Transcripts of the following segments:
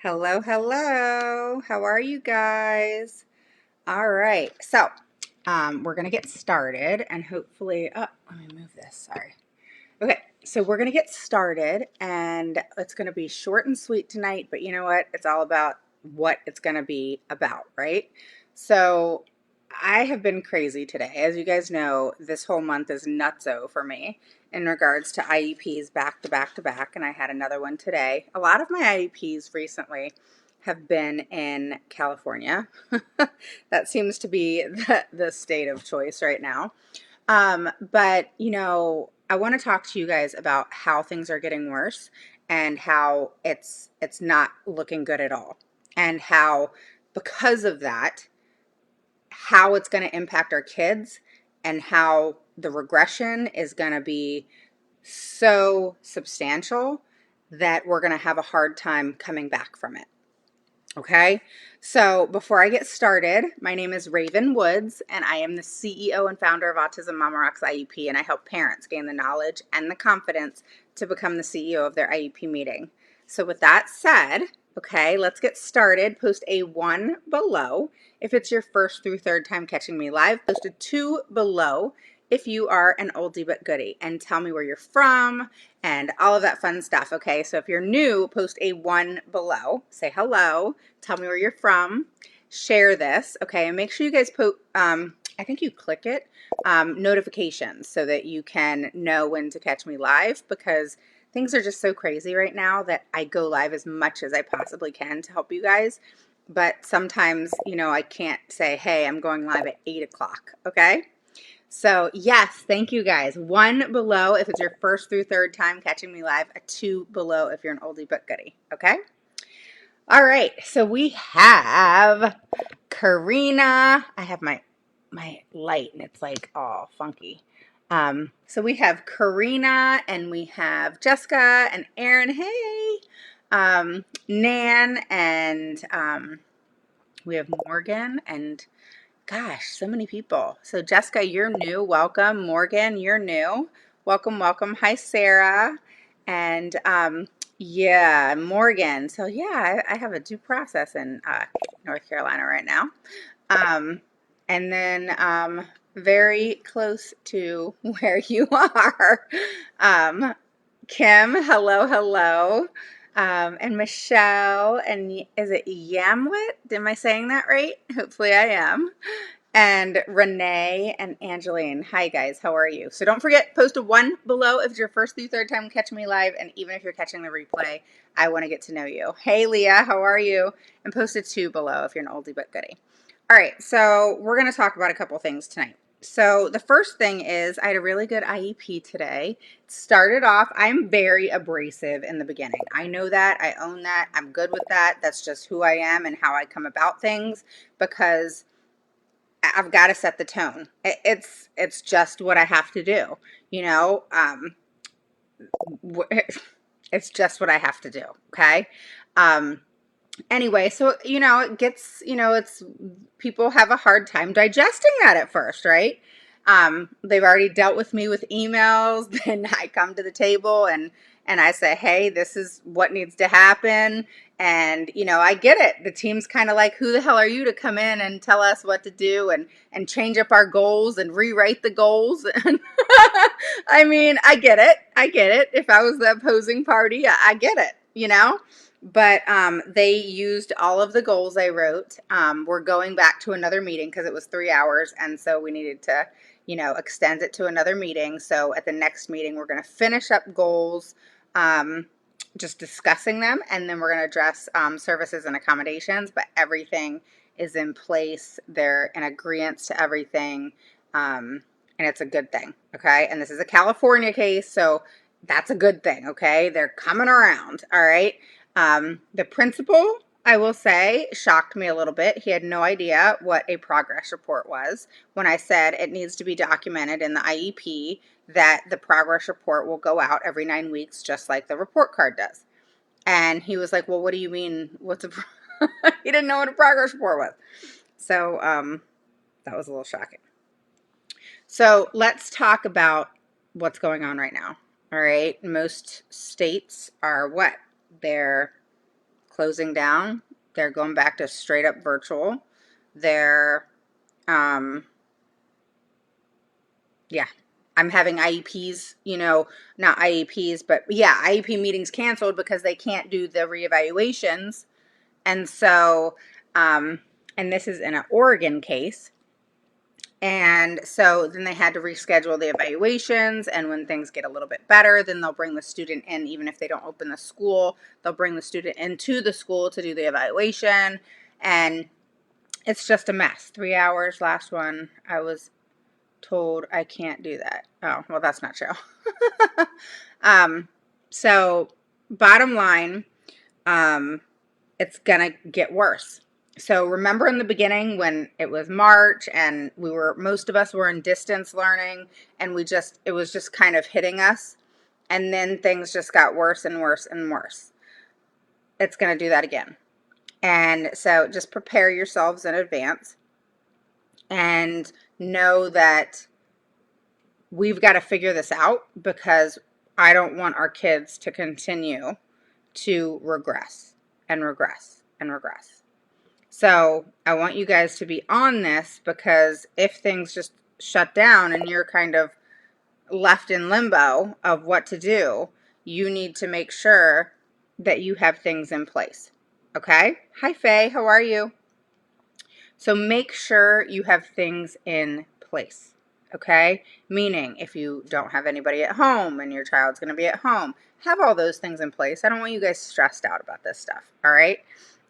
Hello, hello. How are you guys? All right. We're going to get started and hopefully, oh, let me move this. Sorry. Okay. So, we're going to get started and it's going to be short and sweet tonight, but you know what? It's all about what it's going to be about, right? So, I have been crazy today. As you guys know, this whole month is nutso for me in regards to IEPs back to back to back, and I had another one today. A lot of my IEPs recently have been in California. That seems to be the state of choice right now. But I want to talk to you guys about how things are getting worse and how it's not looking good at all. And how because of that, how it's going to impact our kids and how the regression is going to be so substantial that we're going to have a hard time coming back from it. Okay, so before I get started, my name is Raven Woods, and I am the CEO and founder of Autism Mama Rocks IEP, and I help parents gain the knowledge and the confidence to become the CEO of their IEP meeting. So with that said, okay, let's get started. Post a 1 below if it's your first through third time catching me live. Post a 2 below if you are an oldie but goodie, and tell me where you're from and all of that fun stuff. Okay, so if you're new, post a 1 below, say hello, tell me where you're from, share this. Okay, and make sure you guys put I think you click it, notifications, so that you can know when to catch me live, because things are just so crazy right now that I go live as much as I possibly can to help you guys. But sometimes, I can't say, hey, I'm going live at 8 o'clock. Okay. So yes, thank you guys. 1 below if it's your first through third time catching me live, a 2 below if you're an oldie but goodie. Okay. All right. So we have Karina. I have my light and it's like all funky. So we have Karina and we have Jessica and Aaron. Hey, Nan and we have Morgan and gosh, so many people. So Jessica, you're new. Welcome. Morgan, you're new. Welcome, welcome. Hi, Sarah. And yeah, Morgan. So yeah, I have a due process in North Carolina right now. Um, and then very close to where you are. Kim, hello, hello. And Michelle, and is it Yamlet? Am I saying that right? Hopefully I am. And Renee and Angeline. Hi guys, how are you? So don't forget, post a 1 below if it's your first through third time catching me live, and even if you're catching the replay, I want to get to know you. Hey Leah, how are you? And post a 2 below if you're an oldie but goodie. All right, so we're going to talk about a couple things tonight. So the first thing is I had a really good IEP today. It started off, I'm very abrasive in the beginning. I know that, I own that, I'm good with that. That's just who I am and how I come about things, because I've got to set the tone. It's just what I have to do, you know. It's just what I have to do. Okay. Anyway, so it gets, it's people have a hard time digesting that at first, right? They've already dealt with me with emails, then I come to the table and I say, hey, this is what needs to happen. And I get it. The team's kind of like, who the hell are you to come in and tell us what to do and change up our goals and rewrite the goals? I mean, I get it. I get it. If I was the opposing party, I get it. But they used all of the goals I wrote. We're going back to another meeting because it was 3 hours, and so we needed to, extend it to another meeting. So at the next meeting, we're going to finish up goals, just discussing them, and then we're going to address services and accommodations. But everything is in place. They're in agreement to everything, and it's a good thing. Okay, and this is a California case, so that's a good thing. Okay, they're coming around. All right. The principal, I will say, shocked me a little bit. He had no idea what a progress report was when I said it needs to be documented in the IEP that the progress report will go out every 9 weeks, just like the report card does. And he was like, well, what do you mean? He didn't know what a progress report was. So that was a little shocking. So let's talk about what's going on right now. All right. Most states are what? They're closing down. They're going back to straight up virtual. They're, yeah, I'm having IEPs, not IEPs, but yeah, IEP meetings canceled because they can't do the reevaluations. And so, and this is in an Oregon case. And so then they had to reschedule the evaluations. And when things get a little bit better, then they'll bring the student in. Even if they don't open the school, they'll bring the student into the school to do the evaluation. And it's just a mess. 3 hours, last one, I was told I can't do that. Oh, well, that's not true. So bottom line, it's gonna get worse. So remember in the beginning when it was March and most of us were in distance learning, and it was just kind of hitting us, and then things just got worse and worse and worse. It's gonna do that again. And so just prepare yourselves in advance and know that we've got to figure this out, because I don't want our kids to continue to regress and regress and regress. So I want you guys to be on this, because if things just shut down and you're kind of left in limbo of what to do, you need to make sure that you have things in place. Okay? Hi, Faye. How are you? So make sure you have things in place. Okay? Meaning, if you don't have anybody at home and your child's going to be at home, have all those things in place. I don't want you guys stressed out about this stuff. All right?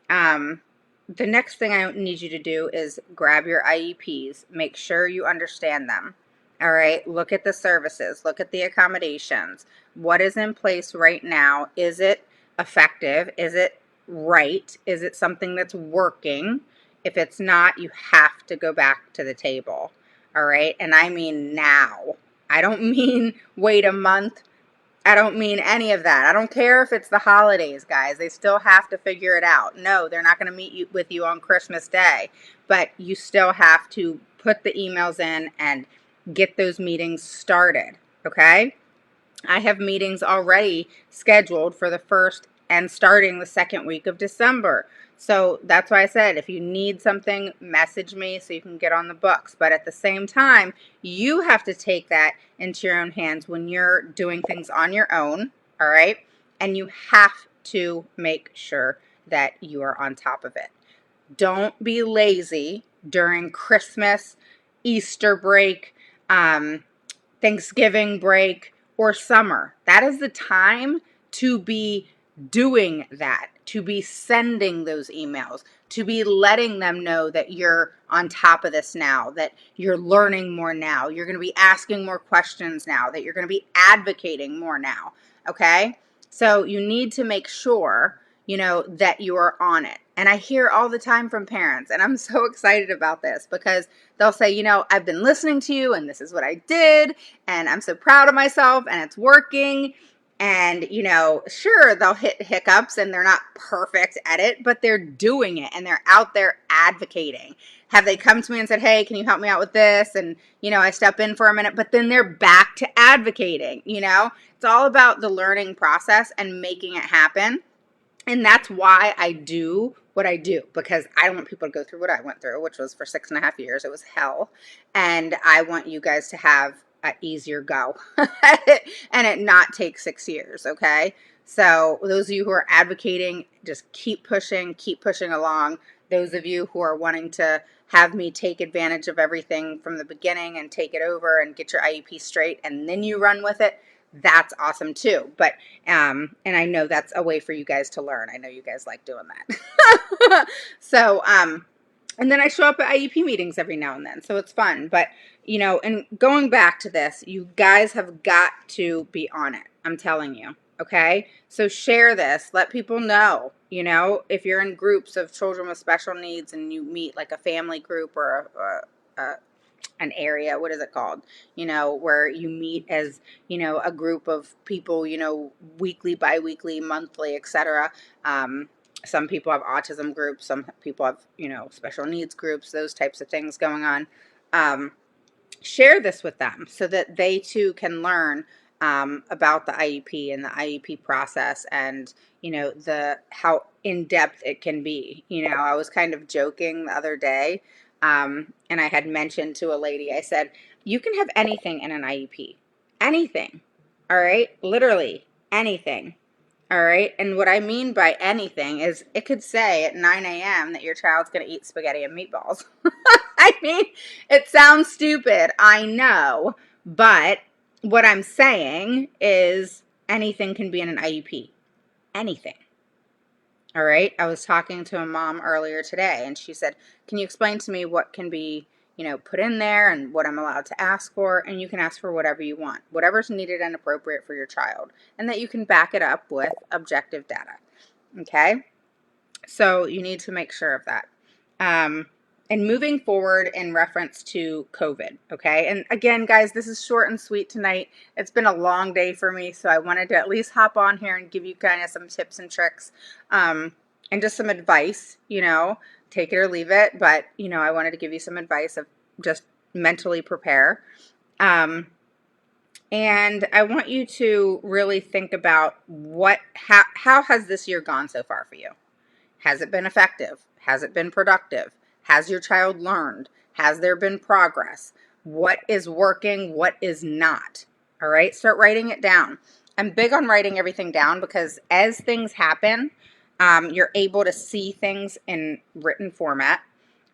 The next thing I need you to do is grab your IEPs. Make sure you understand them. All right? Look at the services. Look at the accommodations. What is in place right now? Is it effective? Is it right? Is it something that's working? If it's not, you have to go back to the table. All right? And I mean now. I don't mean wait a month. I don't mean any of that. I don't care if it's the holidays, guys. They still have to figure it out. No, they're not going to meet with you on Christmas Day, but you still have to put the emails in and get those meetings started, okay? I have meetings already scheduled for the first and starting the second week of December. So that's why I said, if you need something, message me so you can get on the books. But at the same time, you have to take that into your own hands when you're doing things on your own, all right? And you have to make sure that you are on top of it. Don't be lazy during Christmas, Easter break, Thanksgiving break, or summer. That is the time to be doing that, to be sending those emails, to be letting them know that you're on top of this now, that you're learning more now, you're going to be asking more questions now, that you're going to be advocating more now, okay? So you need to make sure, that you are on it. And I hear all the time from parents, and I'm so excited about this, because they'll say, I've been listening to you and this is what I did, and I'm so proud of myself and it's working. And, sure, they'll hit hiccups and they're not perfect at it, but they're doing it and they're out there advocating. Have they come to me and said, hey, can you help me out with this? And, I step in for a minute, but then they're back to advocating, It's all about the learning process and making it happen. And that's why I do what I do, because I don't want people to go through what I went through, which was for 6.5 years. It was hell. And I want you guys to have an easier go and it not take 6 years. Okay. So those of you who are advocating, just keep pushing along. Those of you who are wanting to have me take advantage of everything from the beginning and take it over and get your IEP straight, and then you run with it, that's awesome too. But and I know that's a way for you guys to learn. I know you guys like doing that. So and then I show up at IEP meetings every now and then, so it's fun. But and going back to this, you guys have got to be on it. I'm telling you. Okay, so share this, let people know, if you're in groups of children with special needs and you meet like a family group or an area, what is it called, where you meet as, a group of people, weekly, bi-weekly, monthly, etc. Some people have autism groups, some people have, special needs groups, those types of things going on. Share this with them so that they too can learn about the IEP and the IEP process, and the how in depth it can be. I was kind of joking the other day, and I had mentioned to a lady, I said, you can have anything in an IEP, anything, all right, literally anything. All right. And what I mean by anything is it could say at 9 a.m. that your child's going to eat spaghetti and meatballs. I mean, it sounds stupid. I know. But what I'm saying is anything can be in an IEP. Anything. All right. I was talking to a mom earlier today, and she said, can you explain to me what can be, put in there and what I'm allowed to ask for? And you can ask for whatever you want, whatever's needed and appropriate for your child, and that you can back it up with objective data. Okay. So you need to make sure of that. And moving forward in reference to COVID, okay? And again, guys, this is short and sweet tonight. It's been a long day for me, so I wanted to at least hop on here and give you kind of some tips and tricks, and just some advice, take it or leave it. But, I wanted to give you some advice of just mentally prepare. And I want you to really think about how has this year gone so far for you? Has it been effective? Has it been productive? Has your child learned? Has there been progress? What is working? What is not? All right, start writing it down. I'm big on writing everything down because as things happen, you're able to see things in written format,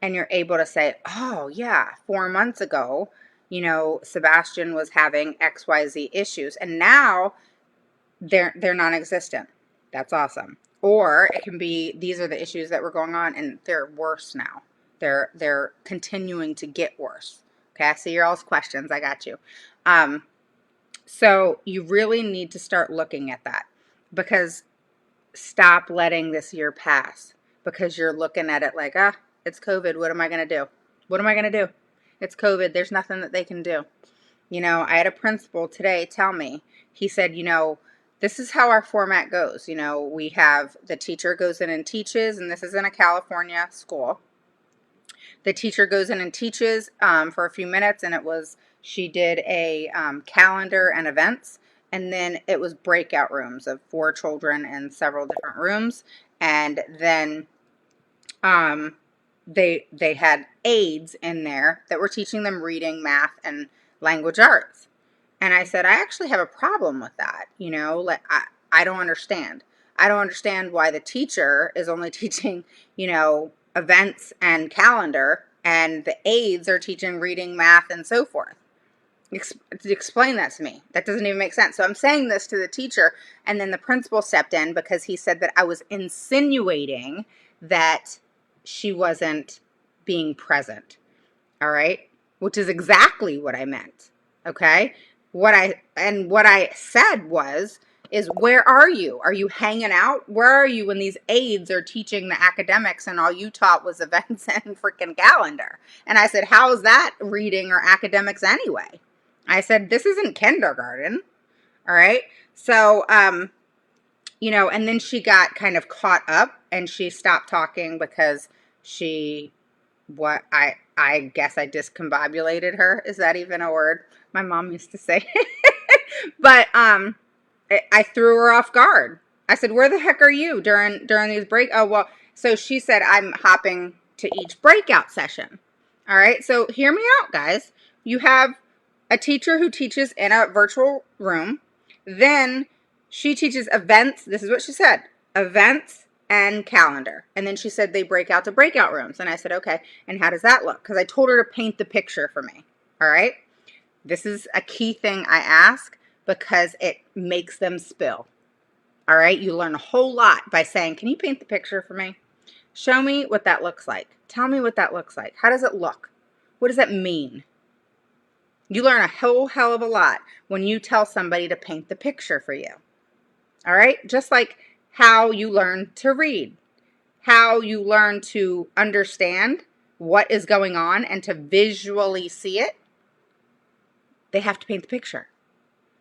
and you're able to say, oh yeah, 4 months ago, Sebastian was having XYZ issues, and now they're non-existent. That's awesome. Or it can be, these are the issues that were going on and they're worse now. They're continuing to get worse. Okay, I see your all's questions. I got you. So you really need to start looking at that, because stop letting this year pass because you're looking at it like, it's COVID. What am I going to do? What am I going to do? It's COVID. There's nothing that they can do. I had a principal today tell me, he said, this is how our format goes. We have the teacher goes in and teaches, and this is in a California school. The teacher goes in and teaches for a few minutes, and she did a calendar and events, and then it was breakout rooms of 4 children in several different rooms, and then they had aides in there that were teaching them reading, math, and language arts. And I said, I actually have a problem with that. I don't understand. I don't understand why the teacher is only teaching, events and calendar, and the aides are teaching reading, math, and so forth. Explain that to me. That doesn't even make sense. So I'm saying this to the teacher, and then the principal stepped in because he said that I was insinuating that she wasn't being present. All right? Which is exactly what I meant. Okay? What I said is where are you? Are you hanging out? Where are you when these aides are teaching the academics and all you taught was events and freaking calendar? And I said, how is that reading or academics anyway? I said, this isn't kindergarten. All right. So, and then she got kind of caught up and she stopped talking because I guess I discombobulated her. Is that even a word? My mom used to say. But I threw her off guard. I said, where the heck are you during these break? Oh, well, so she said, I'm hopping to each breakout session. All right. So hear me out, guys. You have a teacher who teaches in a virtual room. Then she teaches events. This is what she said, events and calendar. And then she said they break out to breakout rooms. And I said, okay. And how does that look? Because I told her to paint the picture for me. All right. This is a key thing I ask because it makes them spill. All right. You learn a whole lot by saying, can you paint the picture for me? Show me what that looks like. Tell me what that looks like. How does it look? What does that mean? You learn a whole hell of a lot when you tell somebody to paint the picture for you. All right? Just like how you learn to read, how you learn to understand what is going on and to visually see it, they have to paint the picture.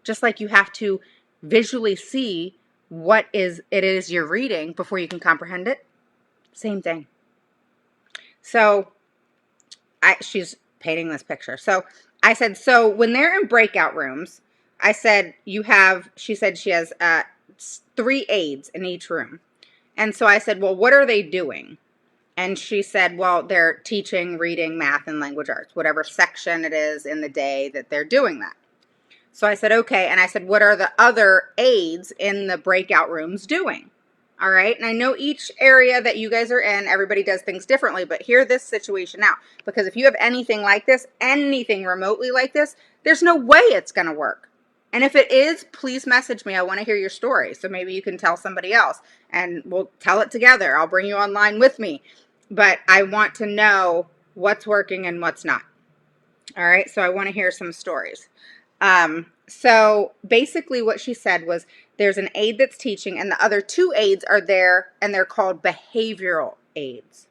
Just like you have to visually see what it is you're reading before you can comprehend it. Same thing. So she's painting this picture. So I said, so when they're in breakout rooms, I said, she said she has 3 aides in each room. And so I said, well, what are they doing? And she said, well, they're teaching reading, math, and language arts, whatever section it is in the day that they're doing that. So I said, okay. And I said, what are the other aides in the breakout rooms doing? All right. And I know each area that you guys are in, everybody does things differently, but hear this situation out. Because if you have anything like this, anything remotely like this, there's no way it's going to work. And if it is, please message me. I want to hear your story. So maybe you can tell somebody else and we'll tell it together. I'll bring you online with me. But I want to know what's working and what's not. All right. So I want to hear some stories. So basically what she said was there's an aide that's teaching and the other 2 aides are there and they're called behavioral aides.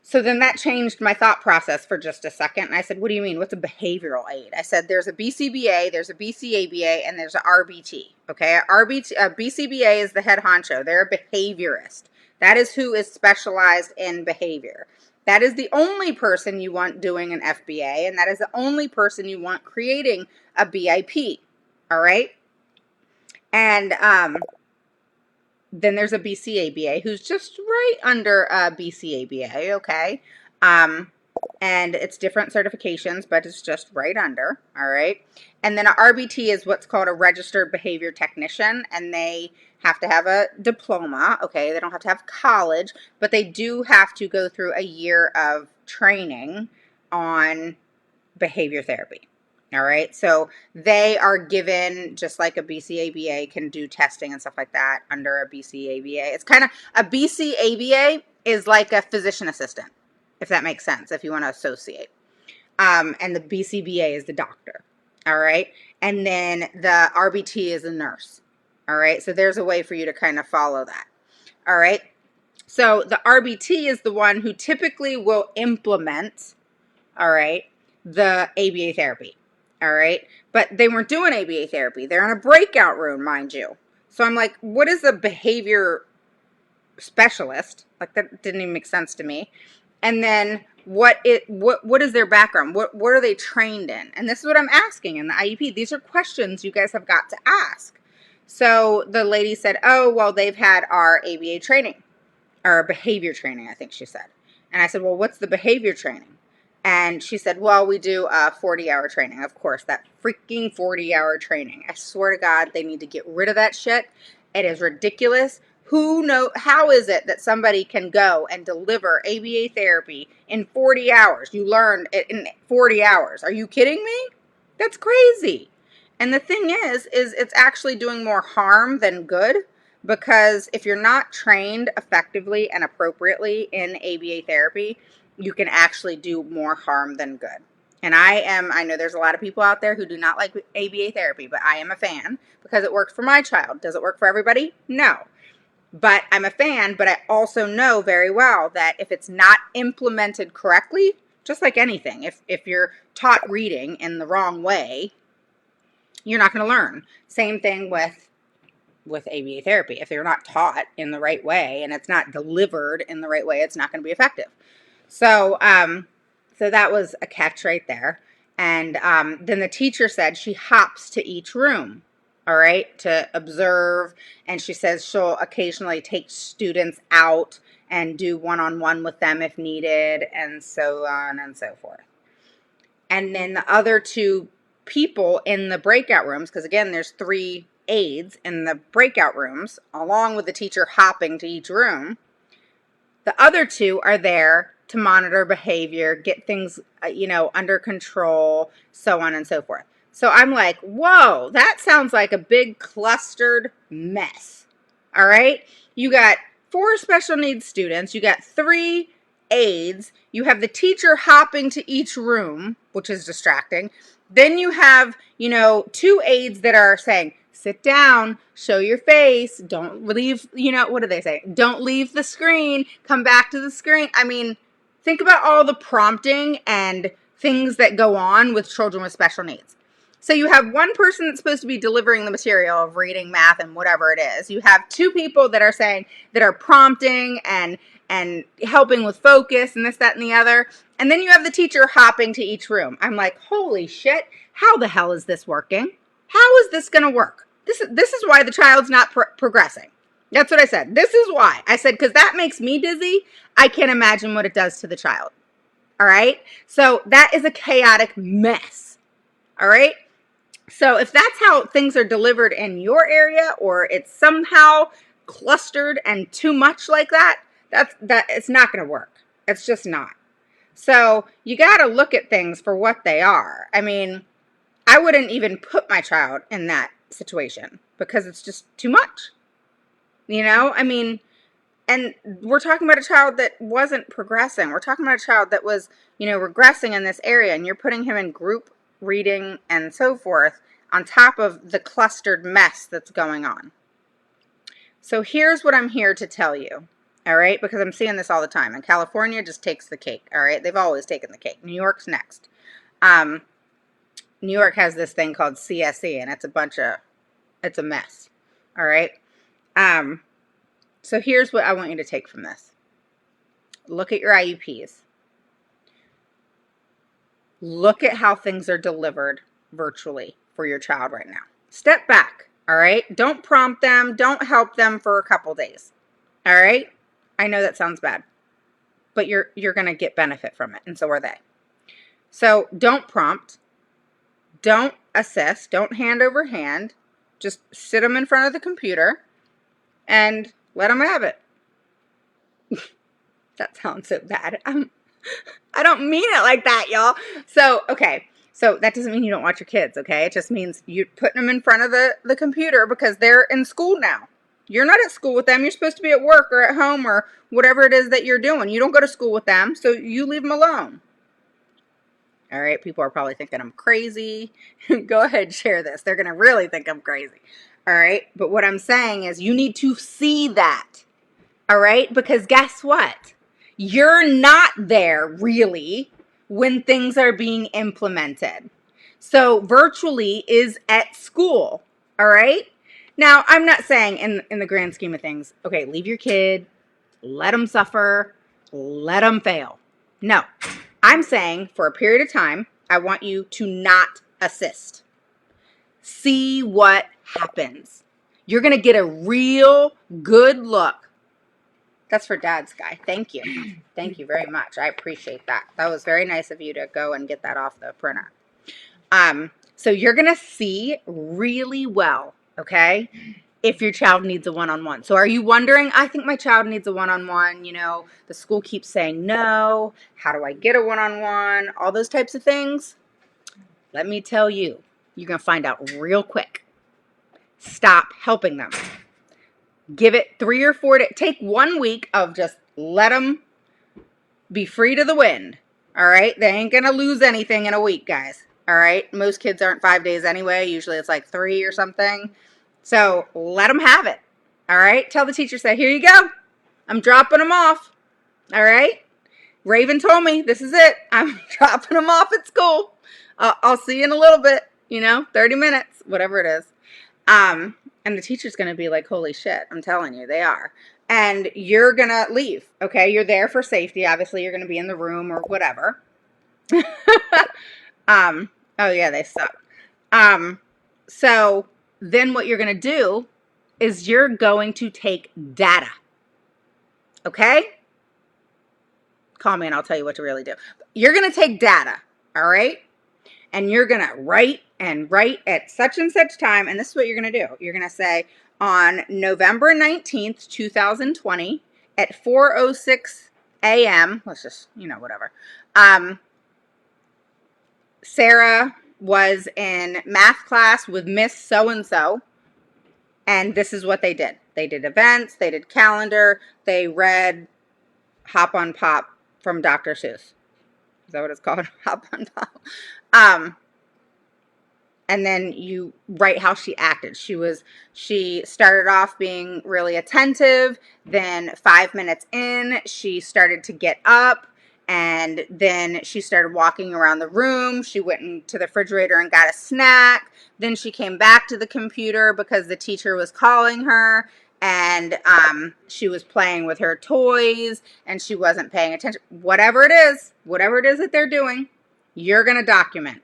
So then that changed my thought process for just a second. And I said, what do you mean? What's a behavioral aid? I said, there's a BCBA, there's a BCABA, and there's a RBT. Okay, BCBA is the head honcho. They're a behaviorist. That is who is specialized in behavior. That is the only person you want doing an FBA, and that is the only person you want creating a BIP. All right? And then there's a BCABA who's just right under BCABA, okay? And it's different certifications, but it's just right under, all right? And then a RBT is what's called a registered behavior technician, and they have to have a diploma, okay? They don't have to have college, but they do have to go through a year of training on behavior therapy. All right, so they are given, just like a BCABA can do testing and stuff like that under a BCABA. It's kind of, a BCABA is like a physician assistant, if that makes sense, if you want to associate. And the BCBA is the doctor. All right, and then the RBT is a nurse. All right, so there's a way for you to kind of follow that. All right, so the RBT is the one who typically will implement, all right, the ABA therapy. All right. But they weren't doing ABA therapy. They're in a breakout room, mind you. So I'm like, what is a behavior specialist? Like, that didn't even make sense to me. And then what is their background? What are they trained in? And this is what I'm asking in the IEP. These are questions you guys have got to ask. So the lady said, oh, well, they've had our ABA training, or behavior training, I think she said. And I said, well, what's the behavior training? And she said, well, we do a 40-hour training. Of course, that freaking 40-hour training. I swear to God, they need to get rid of that shit. It is ridiculous. How is it that somebody can go and deliver ABA therapy in 40 hours? You learned it in 40 hours. Are you kidding me? That's crazy. And the thing is it's actually doing more harm than good, because if you're not trained effectively and appropriately in ABA therapy, you can actually do more harm than good. And I know there's a lot of people out there who do not like ABA therapy, but I am a fan because it worked for my child. Does it work for everybody? No. But I'm a fan, but I also know very well that if it's not implemented correctly, just like anything, if you're taught reading in the wrong way, you're not going to learn. Same thing with ABA therapy. If they're not taught in the right way and it's not delivered in the right way, it's not going to be effective. So, so that was a catch right there. And then the teacher said she hops to each room, all right, to observe. And she says she'll occasionally take students out and do one-on-one with them if needed, and so on and so forth. And then the other 2 people in the breakout rooms, because again, there's 3 aides in the breakout rooms, along with the teacher hopping to each room. The other 2 are there to monitor behavior, get things, under control, so on and so forth. So I'm like, whoa, that sounds like a big clustered mess. All right. You got 4 special needs students. You got 3 aides. You have the teacher hopping to each room, which is distracting. Then you have, 2 aides that are saying, sit down, show your face, don't leave, what do they say? Don't leave the screen, come back to the screen. I mean, think about all the prompting and things that go on with children with special needs. So you have one person that's supposed to be delivering the material of reading, math, and whatever it is. You have 2 people that are prompting and helping with focus and this, that, and the other. And then you have the teacher hopping to each room. I'm like, holy shit. how the hell is this working? How is this going to work? This is why the child's not progressing. That's what I said. This is why. I said, because that makes me dizzy. I can't imagine what it does to the child. All right. So that is a chaotic mess. All right. So if that's how things are delivered in your area, or it's somehow clustered and too much like that, that it's not going to work. It's just not. So you got to look at things for what they are. I mean, I wouldn't even put my child in that situation because it's just too much. I mean, and we're talking about a child that wasn't progressing. We're talking about a child that was, regressing in this area, and you're putting him in group reading and so forth on top of the clustered mess that's going on. So here's what I'm here to tell you, all right, because I'm seeing this all the time, and California just takes the cake, all right? They've always taken the cake. New York's next. New York has this thing called CSE, and it's a mess, all right? So here's what I want you to take from this. Look at your IUPs. Look at how things are delivered virtually for your child right now. Step back, all right? Don't prompt them. Don't help them for a couple days, all right? I know that sounds bad, but you're going to get benefit from it, and so are they. So don't prompt. Don't assist. Don't hand over hand. Just sit them in front of the computer and let them have it. That sounds so bad. I don't mean it like that, y'all. So, okay. So that doesn't mean you don't watch your kids, okay? It just means you're putting them in front of the computer because they're in school now. You're not at school with them. You're supposed to be at work or at home or whatever it is that you're doing. You don't go to school with them, so you leave them alone. All right, people are probably thinking I'm crazy. Go ahead, share this. They're going to really think I'm crazy. All right, but what I'm saying is you need to see that. All right, because guess what? You're not there really when things are being implemented. So virtually is at school. All right. Now, I'm not saying in the grand scheme of things, okay, leave your kid, let them suffer, let them fail. No, I'm saying for a period of time, I want you to not assist. See what happens. You're going to get a real good look. That's for Dad's guy. Thank you. Thank you very much. I appreciate that. That was very nice of you to go and get that off the printer. So you're going to see really well, okay, if your child needs a one-on-one. So are you wondering, I think my child needs a one-on-one, the school keeps saying no, how do I get a one-on-one, all those types of things? Let me tell you, you're going to find out real quick. Stop helping them. Give it 3 or 4 days. Take 1 week of just let them be free to the wind. All right? They ain't going to lose anything in a week, guys. All right? Most kids aren't 5 days anyway. Usually it's like 3 or something. So let them have it. All right? Tell the teacher, say, here you go. I'm dropping them off. All right? Raven told me this is it. I'm dropping them off at school. I'll see you in a little bit, 30 minutes, whatever it is. And the teacher's going to be like, holy shit, I'm telling you, they are. And you're going to leave, okay? You're there for safety. Obviously, you're going to be in the room or whatever. Oh, yeah, they suck. So then what you're going to do is you're going to take data, okay? Call me and I'll tell you what to really do. You're going to take data, all right? And you're going to write at such and such time. And this is what you're going to do. You're going to say on November 19th, 2020 at 4:06 a.m. Let's just, whatever. Sarah was in math class with Miss So-and-so. And this is what they did. They did events. They did calendar. They read Hop on Pop from Dr. Seuss. Is that what it's called? Hop on Pop. And then you write how she acted. She started off being really attentive. Then 5 minutes in, she started to get up. And then she started walking around the room. She went into the refrigerator and got a snack. Then she came back to the computer because the teacher was calling her. And she was playing with her toys. And she wasn't paying attention. Whatever it is that they're doing, you're going to document.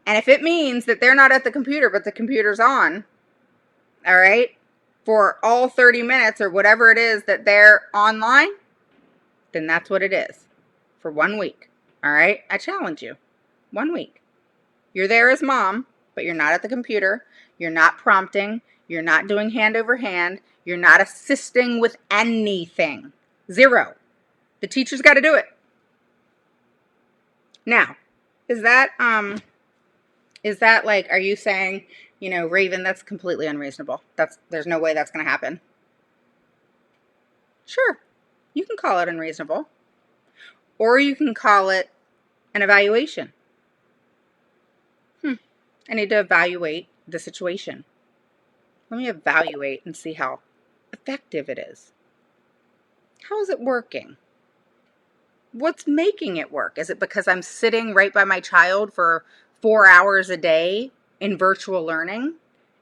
And if it means that they're not at the computer, but the computer's on, all right, for all 30 minutes or whatever it is that they're online, then that's what it is for 1 week. All right. I challenge you. 1 week. You're there as mom, but you're not at the computer. You're not prompting. You're not doing hand over hand. You're not assisting with anything. Zero. The teacher's got to do it. Now, is that like, are you saying, Raven, that's completely unreasonable? There's no way that's going to happen. Sure. You can call it unreasonable. Or you can call it an evaluation. I need to evaluate the situation. Let me evaluate and see how effective it is. How is it working? What's making it work? Is it because I'm sitting right by my child for 4 hours a day in virtual learning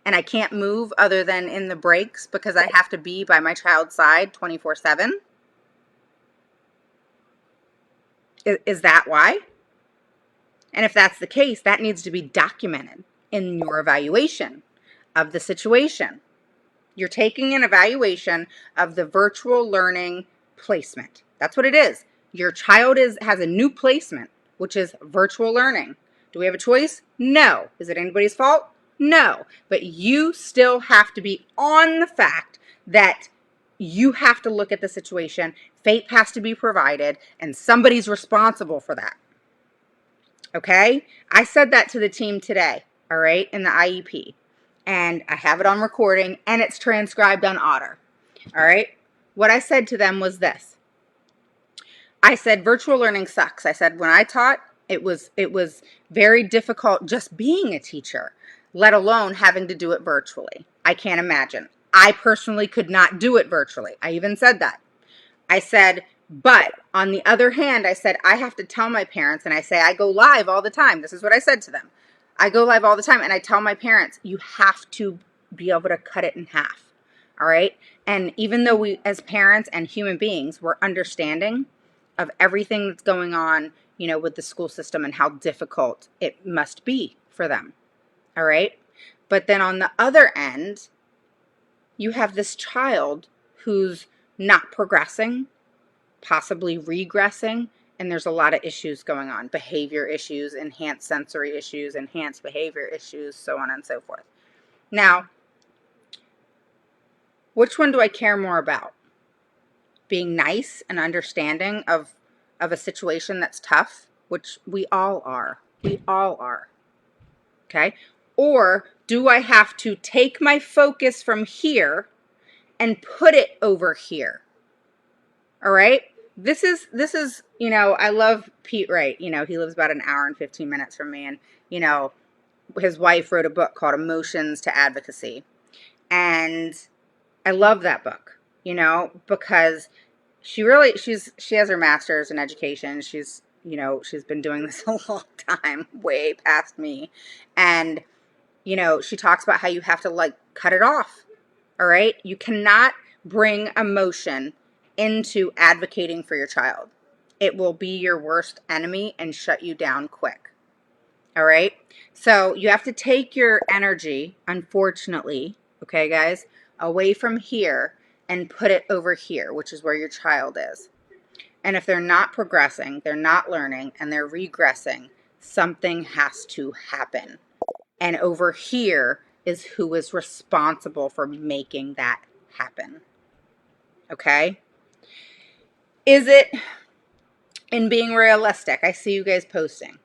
and I can't move other than in the breaks because I have to be by my child's side 24/7? Is that why? And if that's the case, that needs to be documented in your evaluation of the situation. You're taking an evaluation of the virtual learning placement. That's what it is. Your child has a new placement, which is virtual learning. Do we have a choice? No. Is it anybody's fault? No. But you still have to be on the fact that you have to look at the situation. FAPE has to be provided, and somebody's responsible for that. Okay? I said that to the team today, all right, in the IEP. And I have it on recording, and it's transcribed on Otter. All right? What I said to them was this. I said, virtual learning sucks. I said, when I taught, it was very difficult just being a teacher, let alone having to do it virtually. I can't imagine. I personally could not do it virtually. I even said that. I said, but on the other hand, I said, I have to tell my parents, and I say, I go live all the time. This is what I said to them. I go live all the time, and I tell my parents, you have to be able to cut it in half. All right. And even though we, as parents and human beings, we're understanding of everything that's going on, with the school system and how difficult it must be for them. All right. But then on the other end, you have this child who's not progressing, possibly regressing, and there's a lot of issues going on. Behavior issues, enhanced sensory issues, enhanced behavior issues, so on and so forth. Now, which one do I care more about? Being nice and understanding of a situation that's tough, which we all are. We all are. Okay? Or do I have to take my focus from here and put it over here? All right? This is, I love Pete Wright. He lives about an hour and 15 minutes from me. And, his wife wrote a book called Emotions to Advocacy. And I love that book, because she has her master's in education. She's been doing this a long time, way past me. And, she talks about how you have to cut it off. All right. You cannot bring emotion into advocating for your child. It will be your worst enemy and shut you down quick. All right. So you have to take your energy, unfortunately, okay, guys, away from here and put it over here, which is where your child is. And if they're not progressing, they're not learning, and they're regressing, something has to happen. And over here is who is responsible for making that happen. Okay? Is it in being realistic? I see you guys posting.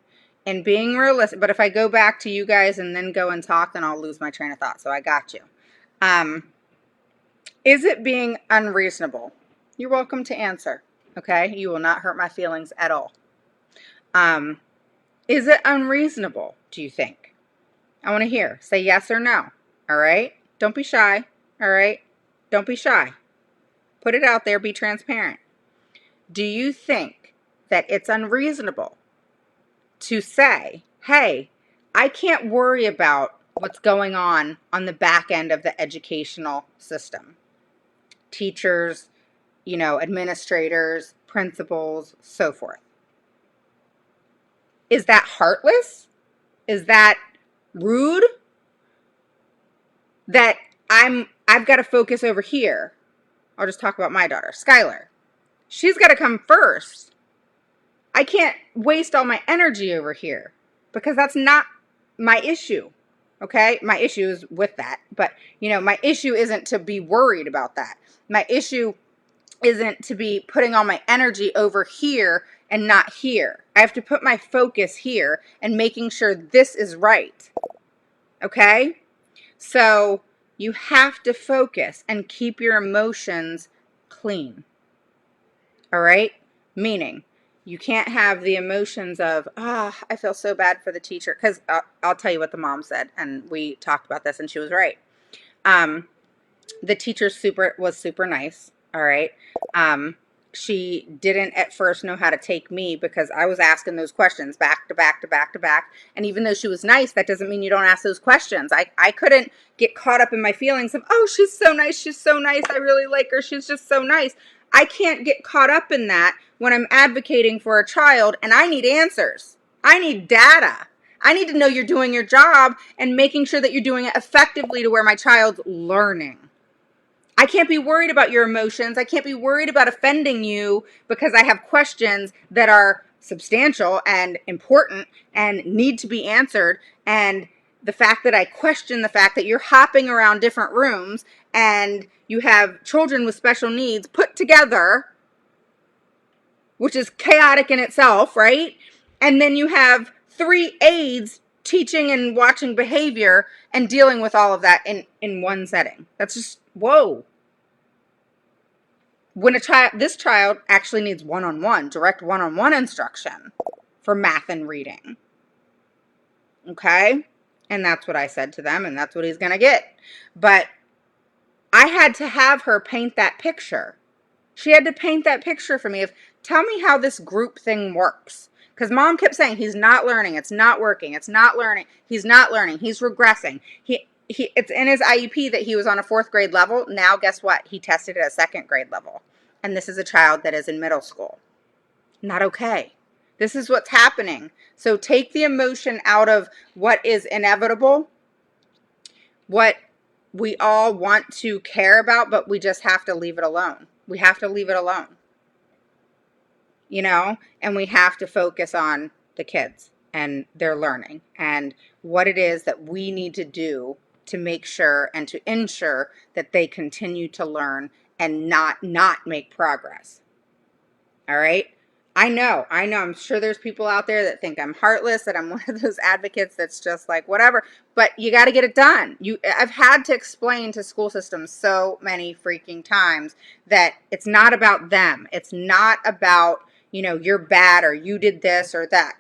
In being realistic, but if I go back to you guys and then go and talk, then I'll lose my train of thought. So I got you. Is it being unreasonable? You're welcome to answer. Okay? You will not hurt my feelings at all. Is it unreasonable, do you think? I want to hear. Say yes or no. All right? Don't be shy. All right? Don't be shy. Put it out there. Be transparent. Do you think that it's unreasonable to say, hey, I can't worry about what's going on the back end of the educational system? Teachers, administrators, principals, so forth. Is that heartless? Is that rude? That I've got to focus over here. I'll just talk about my daughter, Skylar. She's got to come first. I can't waste all my energy over here because that's not my issue. Okay? My issue is with that. But, my issue isn't to be worried about that. My issue isn't to be putting all my energy over here and not here. I have to put my focus here and making sure this is right. Okay? So you have to focus and keep your emotions clean. All right? Meaning, you can't have the emotions of, I feel so bad for the teacher. Because I'll tell you what the mom said, and we talked about this, and she was right. The teacher was super nice. All right. She didn't at first know how to take me because I was asking those questions back to back to back to back. And even though she was nice, that doesn't mean you don't ask those questions. I couldn't get caught up in my feelings of, oh, she's so nice. She's so nice. I really like her. She's just so nice. I can't get caught up in that when I'm advocating for a child and I need answers. I need data. I need to know you're doing your job and making sure that you're doing it effectively to where my child's learning. I can't be worried about your emotions. I can't be worried about offending you because I have questions that are substantial and important and need to be answered. And the fact that I question the fact that you're hopping around different rooms and you have children with special needs put together, which is chaotic in itself, right? And then you have 3 aides teaching and watching behavior and dealing with all of that in one setting. That's just, whoa. When this child actually needs one-on-one, direct one-on-one instruction for math and reading. Okay? And that's what I said to them, and that's what he's going to get. But I had to have her paint that picture. She had to paint that picture for me of, tell me how this group thing works. Because mom kept saying, he's not learning, it's not working, it's not learning, he's not learning, he's regressing. It's in his IEP that he was on a 4th grade level. Now, guess what? He tested at a 2nd grade level. And this is a child that is in middle school. Not okay. This is what's happening. So take the emotion out of what is inevitable, what we all want to care about, but we just have to leave it alone. We have to leave it alone. And we have to focus on the kids and their learning and what it is that we need to do to make sure and to ensure that they continue to learn and not make progress. All right? I know. I'm sure there's people out there that think I'm heartless, that I'm one of those advocates that's just like, whatever. But you got to get it done. I've had to explain to school systems so many freaking times that it's not about them. It's not about, you're bad or you did this or that.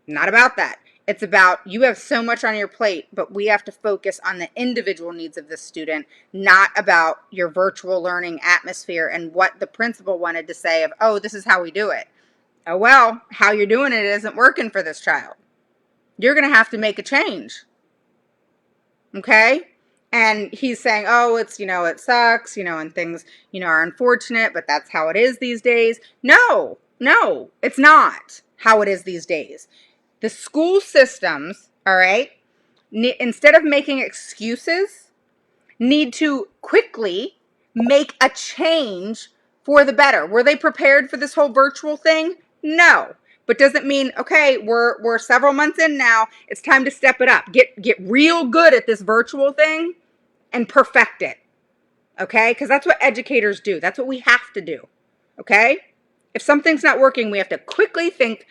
Not about that. It's about, you have so much on your plate, but we have to focus on the individual needs of the student, not about your virtual learning atmosphere and what the principal wanted to say of, oh, this is how we do it. Oh, well, how you're doing it isn't working for this child. You're going to have to make a change. Okay? And he's saying, oh, it's, it sucks, and things, are unfortunate, but that's how it is these days. No, it's not how it is these days. The school systems, all right, instead of making excuses, need to quickly make a change for the better. Were they prepared for this whole virtual thing? No. But doesn't mean, okay, we're several months in now, it's time to step it up. Get real good at this virtual thing and perfect it. Okay? Because that's what educators do. That's what we have to do. Okay? If something's not working, we have to quickly think